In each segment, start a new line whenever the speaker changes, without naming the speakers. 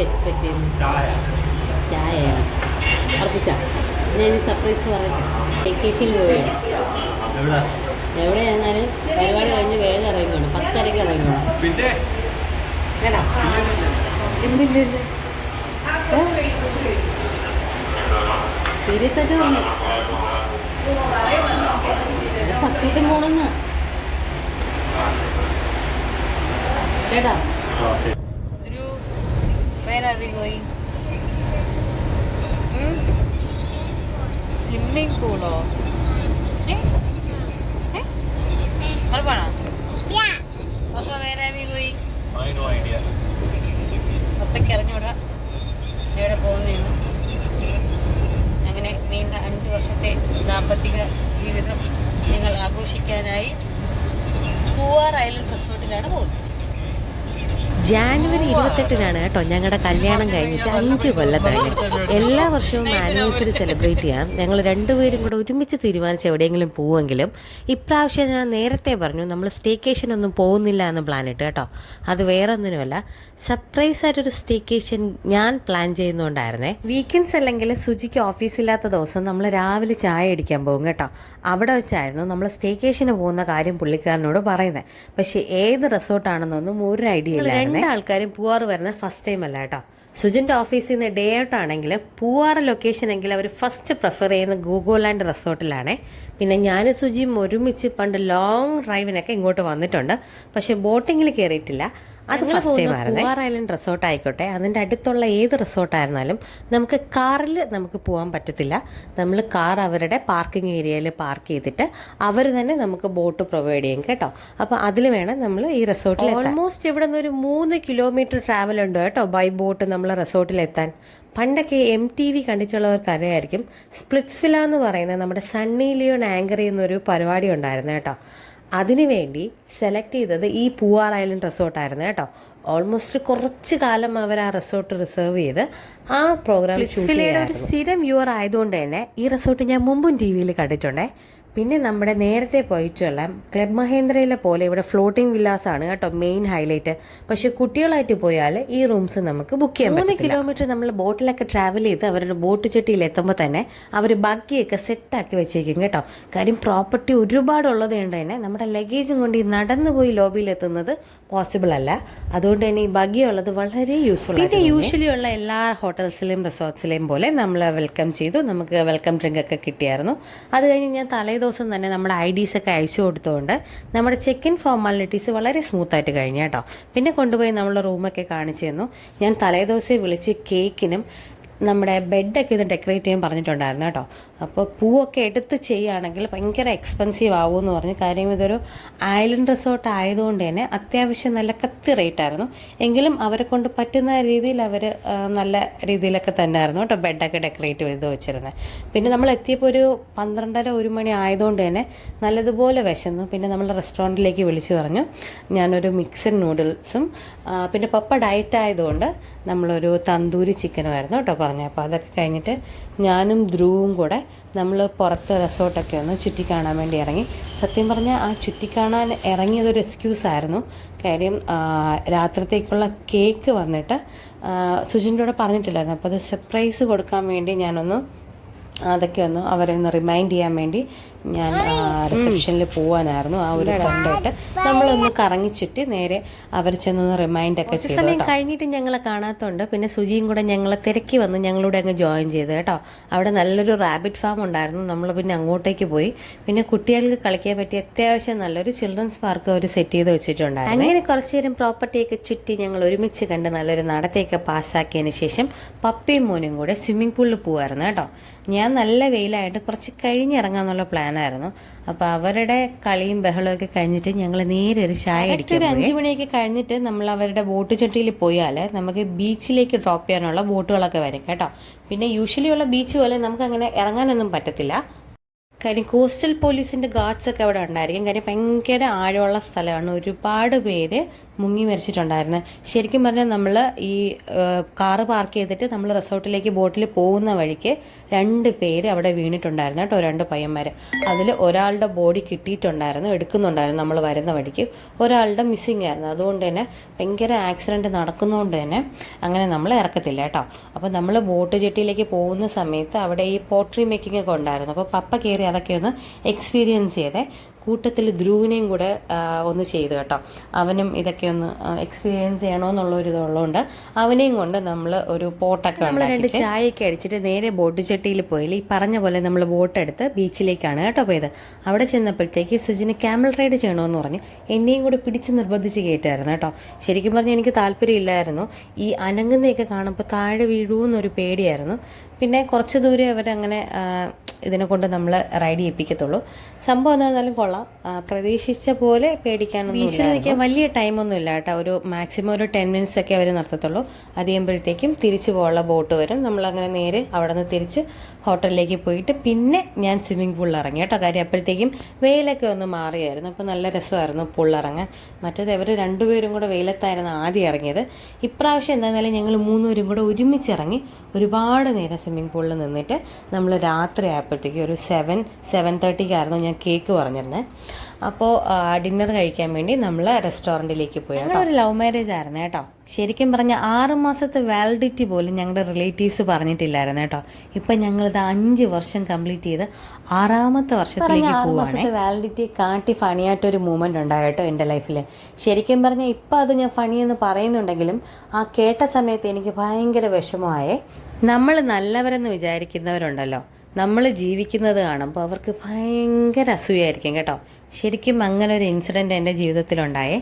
Expect ചെയ്യുന്നു? ചായയാണ്. ഉറപ്പിച്ച ഞാൻ സർപ്രൈസ് പറയട്ടെ. വെക്കേഷൻ പോവുകയാണ്. എവിടെയായിരുന്നാലും പരിപാടി കഴിഞ്ഞ് വേഗം ഇറങ്ങിക്കണം. 10:30 ഇറങ്ങിക്കണം. കേട്ടോ? ഇല്ലില്ല, സീരിയസ് ആയിട്ട് പറഞ്ഞു. സത്യത്തിൽ പോണെന്ന് കേട്ടാ. ഒരു സ്വിമ്മിങ് പൂളോ? ഉറപ്പാണോ? അപ്പൊ വേറെ പോയി അപ്പയ്ക്ക് അറിഞ്ഞൂടാ എവിടെ പോകുന്നതെന്ന്. അങ്ങനെ നീണ്ട 5 വർഷത്തെ ദാമ്പത്തിക ജീവിതം നിങ്ങൾ ആഘോഷിക്കാനായി പൂവാർ ഐലൻഡ് റിസോർട്ടിലാണ് പോകുന്നത്.
ജാനുവരി 28-നാണ് കേട്ടോ ഞങ്ങളുടെ കല്യാണം കഴിഞ്ഞിട്ട് 5 കൊല്ലം കഴിഞ്ഞു. എല്ലാ വർഷവും ആനിവേഴ്സറി സെലിബ്രേറ്റ് ചെയ്യാം. ഞങ്ങൾ രണ്ടുപേരും കൂടെ ഒരുമിച്ച് തീരുമാനിച്ച് എവിടെയെങ്കിലും പോവുമെങ്കിലും ഇപ്രാവശ്യം ഞാൻ നേരത്തെ പറഞ്ഞു നമ്മൾ സ്റ്റേക്കേഷൻ ഒന്നും പോകുന്നില്ല എന്ന് പ്ലാൻ ഇട്ട് കേട്ടോ. അത് വേറെ ഒന്നിനുമല്ല, സർപ്രൈസ് ആയിട്ടൊരു സ്റ്റേക്കേഷൻ ഞാൻ പ്ലാൻ ചെയ്യുന്നുണ്ടായിരുന്നേ. വീക്കെൻഡ്സ് അല്ലെങ്കിൽ സുജിക്ക് ഓഫീസില്ലാത്ത ദിവസം നമ്മൾ രാവിലെ ചായ അടിക്കാൻ പോകും കേട്ടോ. അവിടെ വെച്ചായിരുന്നു നമ്മൾ സ്റ്റേക്കേഷന് പോകുന്ന കാര്യം പുള്ളിക്കാരനോട് പറയുന്നത്. പക്ഷേ ഏത് റിസോർട്ടാണെന്നൊന്നും ഒരു ഐഡിയ ഇല്ല. 2 ആൾക്കാരും പൂവാറ് വരുന്നത് ഫസ്റ്റ് ടൈം അല്ല കേട്ടോ. സുജിൻ്റെ ഓഫീസിൽ നിന്ന് ഡേ ഔട്ട് ആണെങ്കിൽ പൂവാറ് ലൊക്കേഷൻ എങ്കിൽ അവർ ഫസ്റ്റ് പ്രിഫർ ചെയ്യുന്ന ഗോഗോലാൻഡ് റിസോർട്ടിലാണേ. പിന്നെ ഞാനും സുജിയും ഒരുമിച്ച് പണ്ട് ലോങ് ഡ്രൈവിനൊക്കെ ഇങ്ങോട്ട് വന്നിട്ടുണ്ട്. പക്ഷേ ബോട്ടിങ്ങിൽ കയറിയിട്ടില്ല. അത് ഫസ്റ്റ് ടൈം ആയിരുന്നു. പൂവാർ ഐലൻഡ് റിസോർട്ട് ആയിക്കോട്ടെ, അതിൻ്റെ അടുത്തുള്ള ഏത് റിസോർട്ടായിരുന്നാലും നമുക്ക് കാറിൽ നമുക്ക് പോകാൻ പറ്റത്തില്ല. നമ്മൾ കാർ അവരുടെ പാർക്കിംഗ് ഏരിയയിൽ പാർക്ക് ചെയ്തിട്ട് അവർ തന്നെ നമുക്ക് ബോട്ട് പ്രൊവൈഡ് ചെയ്യും കേട്ടോ. അപ്പോൾ അതിൽ വേണം നമ്മൾ ഈ റിസോർട്ടിൽ. ഓൾമോസ്റ്റ് ഇവിടെ നിന്ന് ഒരു 3 കിലോമീറ്റർ ട്രാവൽ ഉണ്ട് കേട്ടോ ബൈ ബോട്ട് നമ്മൾ റിസോർട്ടിലെത്താൻ. പണ്ടൊക്കെ MTV കണ്ടിട്ടുള്ളവർക്ക് അറിയായിരിക്കും, സ്പ്ലിറ്റ്സ് വില്ല എന്ന് പറയുന്നത് നമ്മുടെ സണ്ണി ലിയോൺ ആങ്കർ ചെയ്യുന്നൊരു പരിപാടി ഉണ്ടായിരുന്നു കേട്ടോ. അതിനുവേണ്ടി സെലക്ട് ചെയ്തത് ഈ പൂവാർ ഐലൻഡ് റിസോർട്ടായിരുന്നു കേട്ടോ. ഓൾമോസ്റ്റ് കുറച്ച് കാലം അവർ ആ റിസോർട്ട് റിസർവ് ചെയ്ത് ആ പ്രോഗ്രാം ഒരു സ്ഥിരം വ്യൂവർ ആയതുകൊണ്ട് തന്നെ ഈ റിസോർട്ട് ഞാൻ മുമ്പും TV കണ്ടിട്ടുണ്ടേ. പിന്നെ നമ്മുടെ നേരത്തെ പോയിട്ടുള്ള ക്ലബ് മഹേന്ദ്രയിലെ പോലെ ഇവിടെ ഫ്ലോട്ടിംഗ് വില്ലാസ് ആണ് കേട്ടോ മെയിൻ ഹൈലൈറ്റ്. പക്ഷെ കുട്ടികളായിട്ട് പോയാൽ ഈ റൂംസ് നമുക്ക് ബുക്ക് ചെയ്യാൻ 3 കിലോമീറ്റർ നമ്മൾ ബോട്ടിലൊക്കെ ട്രാവൽ ചെയ്ത് അവരുടെ ബോട്ട് ചട്ടിയിൽ എത്തുമ്പോൾ തന്നെ അവർ ബഗ്ഗിയൊക്കെ സെറ്റാക്കി വെച്ചേക്കും കേട്ടോ. കാര്യം പ്രോപ്പർട്ടി ഒരുപാടുള്ളത് കൊണ്ട് തന്നെ നമ്മുടെ ലഗേജും കൊണ്ട് ഈ നടന്നു പോയി ലോബിയിൽ എത്തുന്നത് പോസിബിൾ അല്ല. അതുകൊണ്ട് തന്നെ ഈ ബഗ്ഗി ഉള്ളത് വളരെ യൂസ്ഫുൾ. പിന്നെ യൂഷ്വലി ഉള്ള എല്ലാ ഹോട്ടൽസിലെയും റിസോർട്ട്സിലെയും പോലെ നമ്മൾ വെൽക്കം ചെയ്തു. നമുക്ക് വെൽക്കം ഡ്രിങ്ക് ഒക്കെ കിട്ടിയായിരുന്നു. അത് കഴിഞ്ഞ് ഞാൻ തലേദിവസം തന്നെ നമ്മുടെ IDs ഒക്കെ അയച്ചു കൊടുത്തുകൊണ്ട് നമ്മുടെ ചെക്ക് ഇൻ ഫോർമാലിറ്റീസ് വളരെ സ്മൂത്തായിട്ട് കഴിഞ്ഞു കേട്ടോ. പിന്നെ കൊണ്ടുപോയി നമ്മളെ റൂമൊക്കെ കാണിച്ചു തന്നു. ഞാൻ തലേദിവസം വിളിച്ച് കേക്കിനും നമ്മുടെ ബെഡൊക്കെ ഇത് ഡെക്കറേറ്റ് ചെയ്യാൻ പറഞ്ഞിട്ടുണ്ടായിരുന്നു കേട്ടോ. അപ്പോൾ പൂവൊക്കെ എടുത്ത് ചെയ്യുകയാണെങ്കിൽ ഭയങ്കര എക്സ്പെൻസീവ് ആവുമെന്ന് പറഞ്ഞ്. കാര്യം ഇതൊരു ഐലൻഡ് റിസോർട്ട് ആയതുകൊണ്ട് തന്നെ അത്യാവശ്യം നല്ല കത്തി റേറ്റ് ആയിരുന്നു. എങ്കിലും അവരെ കൊണ്ട് പറ്റുന്ന രീതിയിൽ അവർ നല്ല രീതിയിലൊക്കെ തന്നെ ആയിരുന്നു കേട്ടോ ബെഡൊക്കെ ഡെക്കറേറ്റ് ചെയ്ത് വെച്ചിരുന്നത്. പിന്നെ നമ്മൾ എത്തിയപ്പോൾ ഒരു 12:30-1 മണി ആയതുകൊണ്ട് തന്നെ നല്ലതുപോലെ വിശന്നു. പിന്നെ നമ്മൾ റെസ്റ്റോറൻറ്റിലേക്ക് വിളിച്ചു പറഞ്ഞു ഞാനൊരു മിക്സഡ് നൂഡിൽസും പിന്നെ പപ്പ ഡയറ്റ് ആയതുകൊണ്ട് നമ്മളൊരു തന്തൂരി ചിക്കനുമായിരുന്നു കേട്ടോ പറഞ്ഞത്. അപ്പോൾ അതൊക്കെ കഴിഞ്ഞിട്ട് ഞാനും ധ്രുവും കൂടെ നമ്മൾ പുറത്ത് റിസോർട്ടൊക്കെ ഒന്ന് ചുറ്റിക്കാണാൻ വേണ്ടി ഇറങ്ങി. സത്യം പറഞ്ഞാൽ ആ ചുറ്റിക്കാണാൻ ഇറങ്ങിയതൊരു എക്സ്ക്യൂസായിരുന്നു. കാര്യം രാത്രിത്തേക്കുള്ള കേക്ക് വന്നിട്ട് സുജിൻ്റെ കൂടെ പറഞ്ഞിട്ടില്ലായിരുന്നു. അപ്പോൾ അത് സർപ്രൈസ് കൊടുക്കാൻ വേണ്ടി ഞാനൊന്ന് അതൊക്കെ ഒന്ന് അവരെ ഒന്ന് റിമൈൻഡ് ചെയ്യാൻ വേണ്ടി ഞാൻ റിസപ്ഷനിൽ പോകാനായിരുന്നു. ആ ഒരു കണ്ടായിട്ട് നമ്മളൊന്ന് കറങ്ങി ചുറ്റി നേരെ അവർ ചെന്നൊന്ന് റിമൈൻഡൊക്കെ ചെയ്തു. സമയം കഴിഞ്ഞിട്ട് ഞങ്ങളെ കാണാത്തതുകൊണ്ട് പിന്നെ സുജിയും കൂടെ ഞങ്ങളെ തിരക്കി വന്ന് ഞങ്ങളുടെ അങ്ങ് ജോയിൻ ചെയ്തു കേട്ടോ. അവിടെ നല്ലൊരു റാബിറ്റ് ഫാം ഉണ്ടായിരുന്നു. നമ്മൾ പിന്നെ അങ്ങോട്ടേക്ക് പോയി. പിന്നെ കുട്ടികൾക്ക് കളിക്കാൻ പറ്റിയ അത്യാവശ്യം നല്ലൊരു ചിൽഡ്രൻസ് പാർക്ക് അവർ സെറ്റ് ചെയ്ത് വെച്ചിട്ടുണ്ടായിരുന്നു. അങ്ങനെ കുറച്ച് നേരം പ്രോപ്പർട്ടിയൊക്കെ ചുറ്റി ഞങ്ങൾ ഒരുമിച്ച് കണ്ട് നല്ലൊരു നടത്തേക്ക് പാസ്സാക്കിയതിന് ശേഷം പപ്പയും മോനും കൂടെ സ്വിമ്മിംഗ് പൂളിൽ പോകുമായിരുന്നു കേട്ടോ. ഞാൻ നല്ല വെയിലായിട്ട് കുറച്ച് കഴിഞ്ഞിറങ്ങാന്നുള്ള പ്ലാനായിരുന്നു. അപ്പോൾ അവരുടെ കളിയും ബഹളമൊക്കെ കഴിഞ്ഞിട്ട് ഞങ്ങൾ നേരെ ഒരു ചായ അടിക്കാൻ ഒരു 5 മണിയൊക്കെ കഴിഞ്ഞിട്ട് നമ്മൾ അവരുടെ ബോട്ട് ചട്ടിയിൽ പോയാൽ നമുക്ക് ബീച്ചിലേക്ക് ഡ്രോപ്പ് ചെയ്യാനുള്ള ബോട്ടുകളൊക്കെ വരും കേട്ടോ. പിന്നെ യൂഷ്വലി ഉള്ള ബീച്ച് പോലെ നമുക്ക് അങ്ങനെ ഇറങ്ങാനൊന്നും പറ്റത്തില്ല. കാര്യം കോസ്റ്റൽ പോലീസിൻ്റെ ഗാർഡ്സൊക്കെ അവിടെ ഉണ്ടായിരിക്കും. കാര്യം ഭയങ്കര ആഴമുള്ള സ്ഥലമാണ്. ഒരുപാട് പേര് മുങ്ങി മരിച്ചിട്ടുണ്ടായിരുന്നു. ശരിക്കും പറഞ്ഞാൽ നമ്മൾ ഈ കാറ് പാർക്ക് ചെയ്തിട്ട് നമ്മൾ റിസോർട്ടിലേക്ക് ബോട്ടിൽ പോകുന്ന വഴിക്ക് 2 പേര് അവിടെ വീണിട്ടുണ്ടായിരുന്നു കേട്ടോ, 2 പയ്യന്മാർ. അതിൽ ഒരാളുടെ ബോഡി കിട്ടിയിട്ടുണ്ടായിരുന്നു, എടുക്കുന്നുണ്ടായിരുന്നു നമ്മൾ വരുന്ന വഴിക്ക്. ഒരാളുടെ മിസ്സിങ് ആയിരുന്നു. അതുകൊണ്ട് തന്നെ ഭയങ്കര ആക്സിഡൻറ്റ് നടക്കുന്നതുകൊണ്ട് തന്നെ അങ്ങനെ നമ്മൾ ഇറക്കത്തില്ല കേട്ടോ. അപ്പോൾ നമ്മൾ ബോട്ട് ജെട്ടിയിലേക്ക് പോകുന്ന സമയത്ത് അവിടെ ഈ പോട്രി മേക്കിംഗ് ഒക്കെ ഉണ്ടായിരുന്നു. അപ്പോൾ പപ്പ കയറി അതൊക്കെ ഒന്ന് എക്സ്പീരിയൻസ് ചെയ്തേ. കൂട്ടത്തിൽ ധ്രുവിനെയും കൂടെ ഒന്ന് ചെയ്തു കേട്ടോ. അവനും ഇതൊക്കെ ഒന്ന് എക്സ്പീരിയൻസ് ചെയ്യണമെന്നുള്ളൊരു ഇതുള്ളതുകൊണ്ട് അവനെയും കൊണ്ട് നമ്മൾ ഒരു പോട്ടൊക്കെ നമ്മൾ 2 ചായയൊക്കെ അടിച്ചിട്ട് നേരെ ബോട്ട് ചെട്ടിയിൽ പോയില്ല. ഈ പറഞ്ഞ പോലെ നമ്മൾ ബോട്ടെടുത്ത് ബീച്ചിലേക്കാണ് കേട്ടോ പോയത്. അവിടെ ചെന്നപ്പോഴത്തേക്ക് സുജിന് ക്യാമൽ റൈഡ് ചെയ്യണമെന്ന് പറഞ്ഞ് എന്നെയും കൂടെ പിടിച്ച് നിർബന്ധിച്ച് കയറ്റായിരുന്നു കേട്ടോ. ശരിക്കും പറഞ്ഞാൽ എനിക്ക് താല്പര്യമില്ലായിരുന്നു. ഈ അനങ്ങുന്നതൊക്കെ കാണുമ്പോൾ താഴെ വീഴുമെന്നൊരു പേടിയായിരുന്നു. പിന്നെ കുറച്ച് ദൂരെ അവരങ്ങനെ ഇതിനെ കൊണ്ട് നമ്മൾ റൈഡ് ചെയ്യിപ്പിക്കത്തുള്ളൂ. സംഭവം എന്താണെന്നാലും കൊള്ളാം. പ്രതീക്ഷിച്ച പോലെ പേടിക്കാനൊന്നും ബീച്ചിൽ നിൽക്കാൻ വലിയ ടൈമൊന്നും ഇല്ല കേട്ടോ. ഒരു മാക്സിമം ഒരു 10 മിനിറ്റ്സ് ഒക്കെ അവർ നിർത്തത്തുള്ളൂ. അത് ചെയ്യുമ്പോഴത്തേക്കും തിരിച്ചു പോകാനുള്ള ബോട്ട് വരും. നമ്മളങ്ങനെ നേരെ അവിടെ നിന്ന് തിരിച്ച് ഹോട്ടലിലേക്ക് പോയിട്ട് പിന്നെ ഞാൻ സ്വിമ്മിംഗ് പൂളിൽ ഇറങ്ങി കേട്ടോ. കാര്യം അപ്പോഴത്തേക്കും വെയിലൊക്കെ ഒന്ന് മാറിയായിരുന്നു. അപ്പോൾ നല്ല രസമായിരുന്നു പൂളിലിറങ്ങാൻ. മറ്റേത് അവർ 2 പേരും കൂടെ വെയിലത്തായിരുന്നു ആദ്യം ഇറങ്ങിയത്. ഇപ്രാവശ്യം എന്തായിരുന്നാലും ഞങ്ങൾ 3 പേരും കൂടെ ഒരുമിച്ചിറങ്ങി ഒരുപാട് നേരം സ്വിമ്മിംഗ് പൂളിൽ നിന്നിട്ട് നമ്മൾ രാത്രി ആയപ്പോഴത്തേക്ക് ഒരു 7:30 ഞാൻ കേക്ക് പറഞ്ഞിരുന്നത്. അപ്പോൾ ഡിന്നർ കഴിക്കാൻ വേണ്ടി നമ്മൾ റെസ്റ്റോറൻറ്റിലേക്ക് പോയി. ഒരു ലവ് മാരേജ് ആയിരുന്നു കേട്ടോ. ശരിക്കും പറഞ്ഞാൽ 6 മാസത്തെ വാലിഡിറ്റി പോലും ഞങ്ങളുടെ റിലേറ്റീവ്സ് പറഞ്ഞിട്ടില്ലായിരുന്നു കേട്ടോ. ഇപ്പം ഞങ്ങളിത് 5 വർഷം കംപ്ലീറ്റ് ചെയ്ത് 6ാമത്തെ വർഷത്തിലേക്ക് പോവുകയാണ്. വാലിഡിറ്റി കാട്ടി ഫണിയായിട്ടൊരു മൂമെൻ്റ് ഉണ്ടായി കേട്ടോ എൻ്റെ ലൈഫിൽ. ശരിക്കും പറഞ്ഞാൽ ഇപ്പം അത് ഞാൻ ഫണി എന്ന് പറയുന്നുണ്ടെങ്കിലും ആ കേട്ട സമയത്ത് എനിക്ക് ഭയങ്കര വിഷമമായേ. നമ്മൾ നല്ലവരെന്ന് വിചാരിക്കുന്നവരുണ്ടല്ലോ, നമ്മൾ ജീവിക്കുന്നത് കാണുമ്പോൾ അവർക്ക് ഭയങ്കര അസൂയായിരിക്കും കേട്ടോ. ശരിക്കും അങ്ങനെ ഒരു ഇൻസിഡൻറ്റ് എൻ്റെ ജീവിതത്തിലുണ്ടായേ.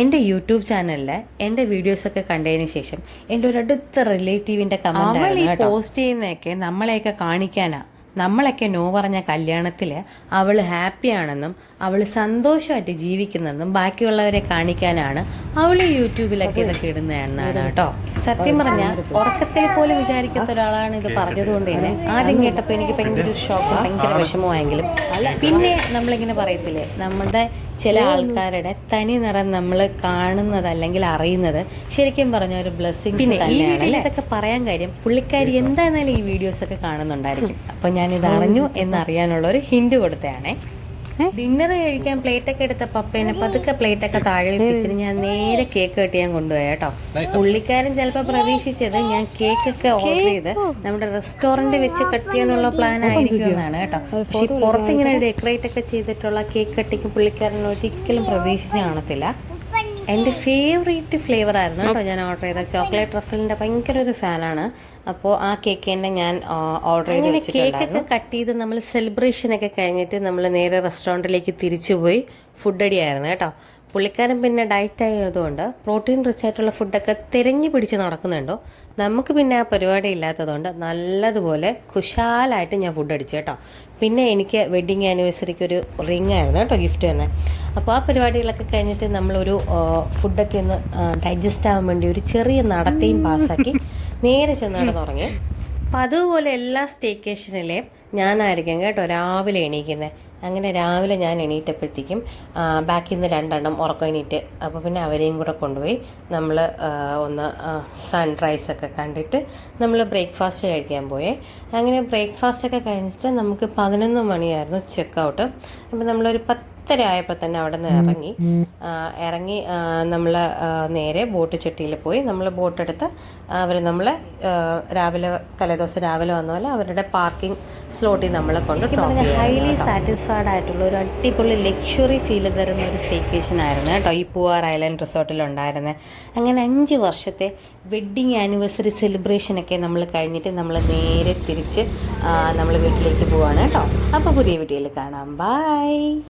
എൻ്റെ യൂട്യൂബ് ചാനലിൽ എൻ്റെ വീഡിയോസൊക്കെ കണ്ടതിന് ശേഷം എൻ്റെ ഒരു അടുത്ത റിലേറ്റീവിൻ്റെ കമൻറ്റ് പോസ്റ്റ് ചെയ്യുന്നതൊക്കെ നമ്മളെയൊക്കെ കാണിക്കാനാണ്. നമ്മളൊക്കെ നോ പറഞ്ഞ കല്യാണത്തിൽ അവൾ ഹാപ്പിയാണെന്നും അവൾ സന്തോഷമായിട്ട് ജീവിക്കുന്നെന്നും ബാക്കിയുള്ളവരെ കാണിക്കാനാണ് അവൾ യൂട്യൂബിലൊക്കെ ഇതൊക്കെ ഇടുന്നതെന്നാണ് കേട്ടോ. സത്യം പറഞ്ഞാൽ ഉറക്കത്തിൽ പോലും വിചാരിക്കാത്ത ഒരാളാണ് ഇത് പറഞ്ഞതുകൊണ്ട് തന്നെ ആദ്യം കേട്ടപ്പോൾ എനിക്ക് ഭയങ്കര ഷോക്ക്, ഭയങ്കര വിഷമമായെങ്കിലും പിന്നെ നമ്മളിങ്ങനെ പറയത്തില്ലേ, നമ്മുടെ ചില ആൾക്കാരുടെ തനി നിറം നമ്മൾ കാണുന്നത് അല്ലെങ്കിൽ അറിയുന്നത് ശരിക്കും പറഞ്ഞ ഒരു ബ്ലെസ്സിങ്. പിന്നെ ഈ വീഡിയോയിൽ ഇതൊക്കെ പറയാൻ കാര്യം പുള്ളിക്കാരി എന്തായിരുന്നാലും ഈ വീഡിയോസൊക്കെ കാണുന്നുണ്ടായിരിക്കും. അപ്പം ഞാനിത് അറിഞ്ഞു എന്നറിയാനുള്ള ഒരു ഹിന്റ് കൊടുത്തതാണേ. ഡിന്നർ കഴിക്കാൻ പ്ലേറ്റൊക്കെ എടുത്ത പപ്പേനെ പതുക്കെ പ്ലേറ്റൊക്കെ താഴെ വെച്ചിട്ട് ഞാൻ നേരെ കേക്ക് കട്ട് ചെയ്യാൻ കൊണ്ടുപോയി കേട്ടോ. പുള്ളിക്കാരൻ ചിലപ്പോൾ പ്രതീക്ഷിച്ചത് ഞാൻ കേക്കൊക്കെ ഓർഡർ ചെയ്ത് നമ്മുടെ റെസ്റ്റോറൻറ്റ് വെച്ച് കട്ട് ചെയ്യാനുള്ള പ്ലാൻ ആയിരിക്കുമെന്നാണ് കേട്ടോ. പക്ഷെ പുറത്തിങ്ങനെ ഡെക്കറേറ്റ് ഒക്കെ ചെയ്തിട്ടുള്ള കേക്ക് കട്ടിങ് പുള്ളിക്കാരൻ ഒരിക്കലും പ്രതീക്ഷിച്ച് കാണത്തില്ല. എൻ്റെ ഫേവറേറ്റ് ഫ്ലേവർ ആയിരുന്നു കേട്ടോ ഞാൻ ഓർഡർ ചെയ്ത ചോക്ലേറ്റ് ട്രഫിളിൻ്റെ ഭയങ്കര ഒരു ഫാനാണ്. അപ്പോൾ ആ കേക്ക് തന്നെ ഞാൻ ഓർഡർ ചെയ്ത് വെച്ചിട്ടുണ്ടായിരുന്നു. കേക്കൊക്കെ കട്ട് ചെയ്ത് നമ്മൾ സെലിബ്രേഷനൊക്കെ കഴിഞ്ഞിട്ട് നമ്മൾ നേരെ റെസ്റ്റോറൻറ്റിലേക്ക് തിരിച്ചുപോയി ഫുഡ് അടിയായിരുന്നു കേട്ടോ. പുള്ളിക്കാരൻ പിന്നെ ഡയറ്റ് ആയതുകൊണ്ട് പ്രോട്ടീൻ റിച്ച് ആയിട്ടുള്ള ഫുഡൊക്കെ തിരഞ്ഞു പിടിച്ച് നടക്കുന്നുണ്ടോ. നമുക്ക് പിന്നെ ആ പരിപാടി ഇല്ലാത്തതുകൊണ്ട് നല്ലതുപോലെ കുശാലായിട്ട് ഞാൻ ഫുഡ് അടിച്ചു കേട്ടോ. പിന്നെ എനിക്ക് വെഡ്ഡിങ് ആനിവേഴ്സറിക്ക് ഒരു റിങ് ആയിരുന്നു കേട്ടോ ഗിഫ്റ്റ് തന്നെ. അപ്പോൾ ആ പരിപാടികളൊക്കെ കഴിഞ്ഞിട്ട് നമ്മളൊരു ഫുഡൊക്കെ ഒന്ന് ഡൈജസ്റ്റ് ആവാൻ വേണ്ടി ഒരു ചെറിയ നടത്തിയും പാസ്സാക്കി നേരെ ചെന്നാണ് തുടങ്ങി. അപ്പം അതുപോലെ എല്ലാ സ്റ്റേക്കേഷനിലെയും ഞാനായിരിക്കും കേട്ടോ രാവിലെ എണീക്കുന്നത്. അങ്ങനെ രാവിലെ ഞാൻ എണീറ്റപ്പോഴത്തേക്കും ബാക്കിൽ നിന്ന് 2 എണ്ണം ഉറക്കം എണീറ്റ്. അപ്പോൾ പിന്നെ അവരെയും കൂടെ കൊണ്ടുപോയി നമ്മൾ ഒന്ന് സൺറൈസൊക്കെ കണ്ടിട്ട് നമ്മൾ ബ്രേക്ക്ഫാസ്റ്റ് കഴിക്കാൻ പോയേ. അങ്ങനെ ബ്രേക്ക്ഫാസ്റ്റൊക്കെ കഴിഞ്ഞിട്ട് നമുക്ക് 11 മണിയായിരുന്നു ചെക്കൗട്ട്. അപ്പോൾ നമ്മളൊരു 10:30 ആയപ്പോൾ തന്നെ അവിടെ നിന്ന് ഇറങ്ങി നമ്മൾ നേരെ ബോട്ട് ചെട്ടിയിൽ പോയി. നമ്മൾ ബോട്ടെടുത്ത് അവർ നമ്മളെ രാവിലെ തലേദിവസം രാവിലെ വന്ന പോലെ അവരുടെ പാർക്കിംഗ് സ്ലോട്ടിൽ നമ്മളെ കൊണ്ട് ഹൈലി സാറ്റിസ്ഫൈഡ് ആയിട്ടുള്ള ഒരു അടിപൊളി ലക്ഷറി ഫീൽ തരുന്ന ഒരു സ്റ്റേക്കേഷൻ ആയിരുന്നു കേട്ടോ ഈ പൂവാർ ഐലൻഡ് റിസോർട്ടിലുണ്ടായിരുന്നത്. അങ്ങനെ 5 വർഷത്തെ വെഡ്ഡിങ് ആനിവേഴ്സറി സെലിബ്രേഷനൊക്കെ നമ്മൾ കഴിഞ്ഞിട്ട് നമ്മൾ നേരെ തിരിച്ച് നമ്മൾ വീട്ടിലേക്ക് പോവാണ് കേട്ടോ. അപ്പോൾ പുതിയ വീഡിയോയിൽ കാണാം. ബൈ.